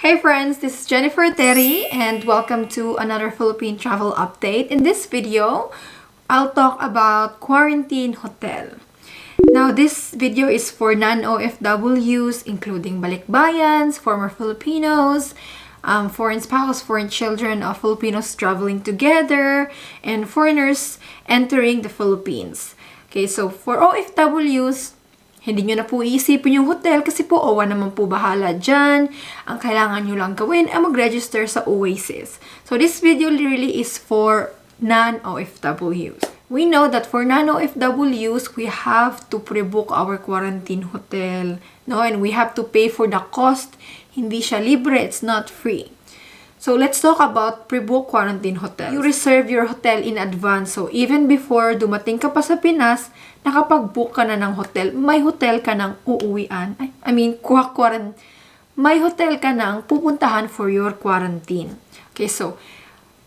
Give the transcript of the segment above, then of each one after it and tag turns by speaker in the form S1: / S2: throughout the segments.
S1: Hey friends, this is Jennifer Terri and welcome to another Philippine Travel Update. In this video, I'll talk about quarantine hotel. Now, this video is for non-OFWs, including Balikbayans, former Filipinos, foreign spouse, foreign children of Filipinos traveling together, and foreigners entering the Philippines. Okay, so for OFWs, hindi nyo na po iisipin yung hotel kasi po OWA naman po bahala dyan. Ang kailangan nyo lang gawin ay mag-register sa Oasis. So this video really is for non-OFWs. We know that for non-OFWs, we have to pre-book our quarantine hotel. No? And we have to pay for the cost. Hindi siya libre, it's not free. So let's talk about pre-book quarantine hotels. You reserve your hotel in advance. So even before dumating ka pa sa Pinas, nakapag-book ka na ng hotel, may hotel ka nang uuwian. May hotel ka nang pupuntahan for your quarantine. Okay, so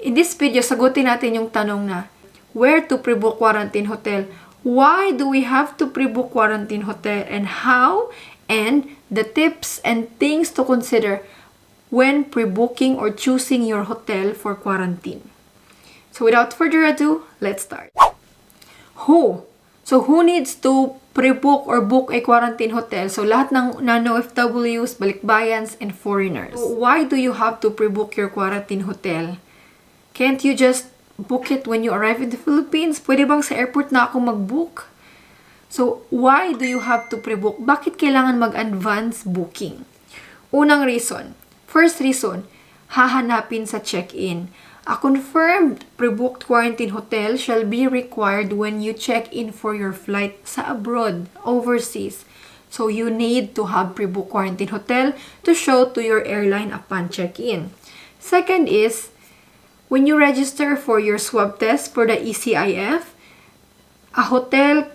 S1: in this video, sagutin natin yung tanong na, where to pre-book quarantine hotel? Why do we have to pre-book quarantine hotel? And how? And the tips and things to consider when pre-booking or choosing your hotel for quarantine. So without further ado, let's start. Who? So who needs to pre-book or book a quarantine hotel? So lahat ng non-OFWs, balikbayans, and foreigners. So why do you have to pre-book your quarantine hotel? Can't you just book it when you arrive in the Philippines? Pwede bang sa airport na ako mag-book? So why do you have to pre-book? Bakit kailangan mag-advance booking? Unang reason. First reason, hahanapin sa check-in. A confirmed pre-booked quarantine hotel shall be required when you check in for your flight sa abroad, overseas. So you need to have pre-booked quarantine hotel to show to your airline upon check-in. Second is, when you register for your swab test for the ECIF, a hotel,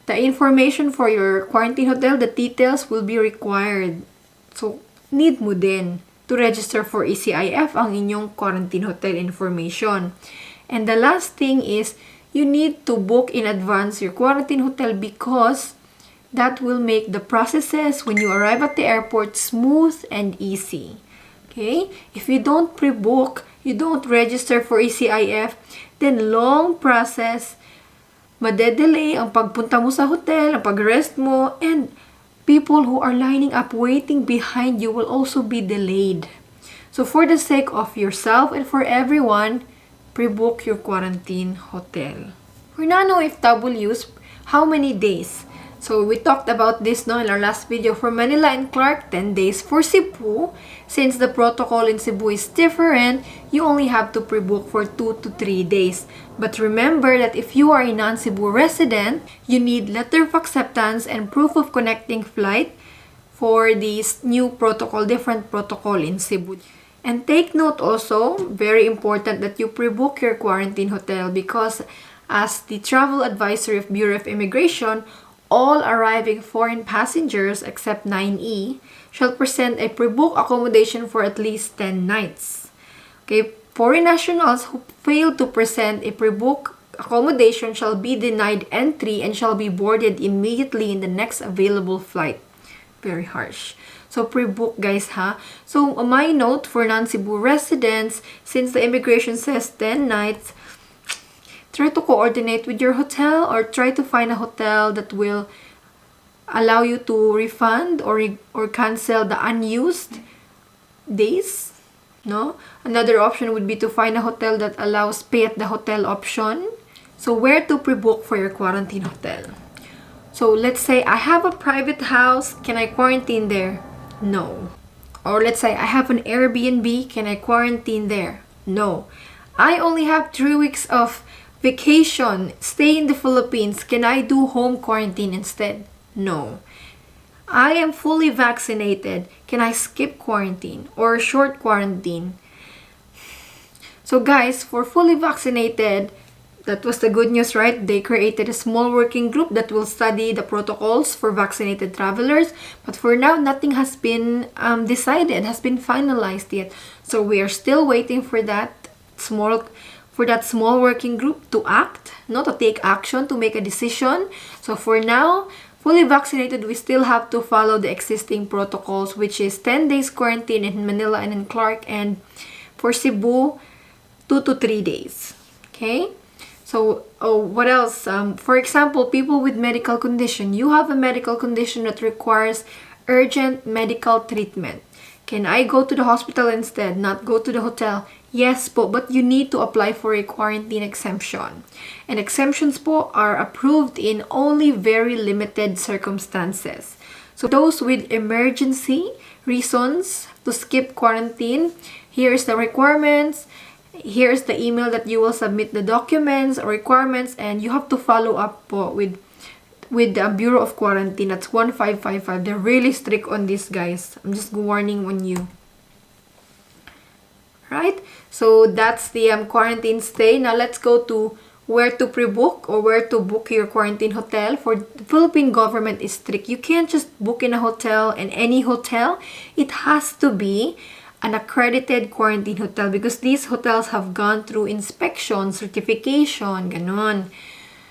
S1: the information for your quarantine hotel, the details will be required. So, need mo din to register for ECIF ang inyong quarantine hotel information. And the last thing is, you need to book in advance your quarantine hotel because that will make the processes when you arrive at the airport smooth and easy. Okay? If you don't pre-book, you don't register for ECIF, then long process, madedelay ang pagpunta mo sa hotel, ang pag-rest mo, and people who are lining up waiting behind you will also be delayed. So for the sake of yourself and for everyone, pre-book your quarantine hotel. For non-OFWs, how many days? So we talked about this in our last video. For Manila and Clark, 10 days. For Cebu, since the protocol in Cebu is different, you only have to pre-book for 2 to 3 days. But remember that if you are a non-Cebu resident, you need letter of acceptance and proof of connecting flight for this new protocol, different protocol in Cebu. And take note also, very important that you pre-book your quarantine hotel because as the travel advisory of Bureau of Immigration, all arriving foreign passengers except 9E shall present a pre-book accommodation for at least 10 nights. Okay, foreign nationals who fail to present a pre-book accommodation shall be denied entry and shall be boarded immediately in the next available flight. Very harsh. So pre-book guys ha. So my note for non-Cebu residents, since the immigration says 10 nights, try to coordinate with your hotel or try to find a hotel that will allow you to refund or cancel the unused days. No? Another option would be to find a hotel that allows pay at the hotel option. So where to pre-book for your quarantine hotel? So let's say I have a private house. Can I quarantine there? No. Or let's say I have an Airbnb. Can I quarantine there? No. I only have 3 weeks of vacation, stay in the Philippines. Can I do home quarantine instead? No. I am fully vaccinated. Can I skip quarantine or short quarantine? So guys, for fully vaccinated, that was the good news, right? They created a small working group that will study the protocols for vaccinated travelers. But for now, nothing has been decided, has been finalized yet. So we are still waiting for that small working group to act, to take action, to make a decision. So for now, Fully vaccinated, we still have to follow the existing protocols, which is 10 days quarantine in Manila and in Clark, and for Cebu, 2 to 3 days. Okay? So, what else? For example, people with medical condition. You have a medical condition that requires urgent medical treatment. Can I go to the hospital instead, not go to the hotel? Yes po, but you need to apply for a quarantine exemption. And exemptions po are approved in only very limited circumstances. So those with emergency reasons to skip quarantine, here's the requirements. Here's the email that you will submit the documents or requirements, and you have to follow up po with the Bureau of Quarantine. That's 1555. They're really strict on this, guys. I'm just warning on you. Right? So that's the quarantine stay. Now let's go to where to pre-book or where to book your quarantine hotel. For the Philippine government is strict. You can't just book in a hotel and any hotel. It has to be an accredited quarantine hotel because these hotels have gone through inspection, certification, ganon.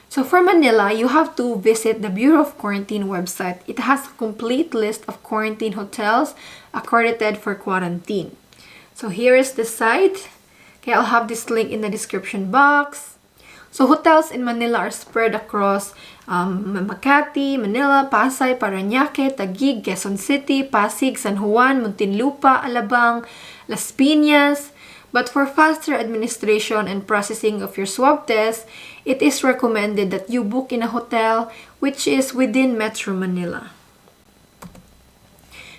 S1: So for Manila, you have to visit the Bureau of Quarantine website. It has a complete list of quarantine hotels accredited for quarantine. So here is the site. Okay, I'll have this link in the description box. So hotels in Manila are spread across Makati, Manila, Pasay, Parañaque, Taguig, Quezon City, Pasig, San Juan, Muntinlupa, Alabang, Las Piñas. But for faster administration and processing of your swab test, it is recommended that you book in a hotel which is within Metro Manila.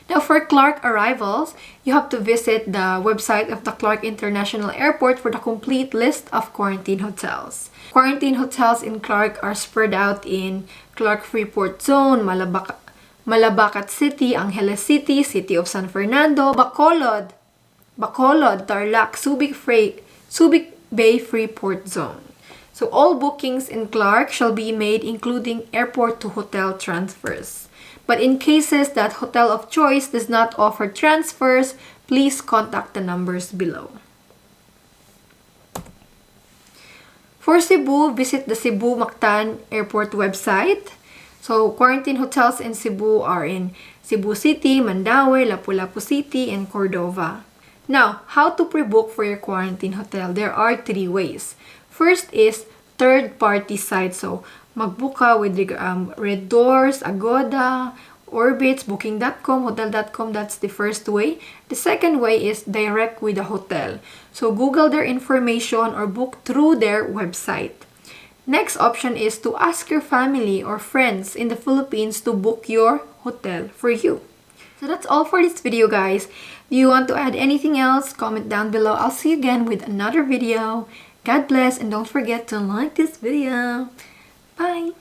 S1: Now, for Clark arrivals, you have to visit the website of the Clark International Airport for the complete list of quarantine hotels. Quarantine hotels in Clark are spread out in Clark Freeport Zone, Malabacat City, Angeles City, City of San Fernando, Bacolod, Tarlac, Subic Bay Freeport Zone. So all bookings in Clark shall be made including airport to hotel transfers. But in cases that hotel of choice does not offer transfers, please contact the numbers below. For Cebu, visit the Cebu Mactan Airport website. So quarantine hotels in Cebu are in Cebu City, Mandaue, Lapu-Lapu City, and Cordova. Now, how to pre-book for your quarantine hotel? There are 3 ways. First is third-party sites. So, mag-book ka with Red Doors, Agoda, Orbitz, Booking.com, Hotel.com. That's the first way. The second way is direct with the hotel. So, Google their information or book through their website. Next option is to ask your family or friends in the Philippines to book your hotel for you. So that's all for this video, guys. Do you want to add anything else? Comment down below. I'll see you again with another video. God bless, and don't forget to like this video. Bye!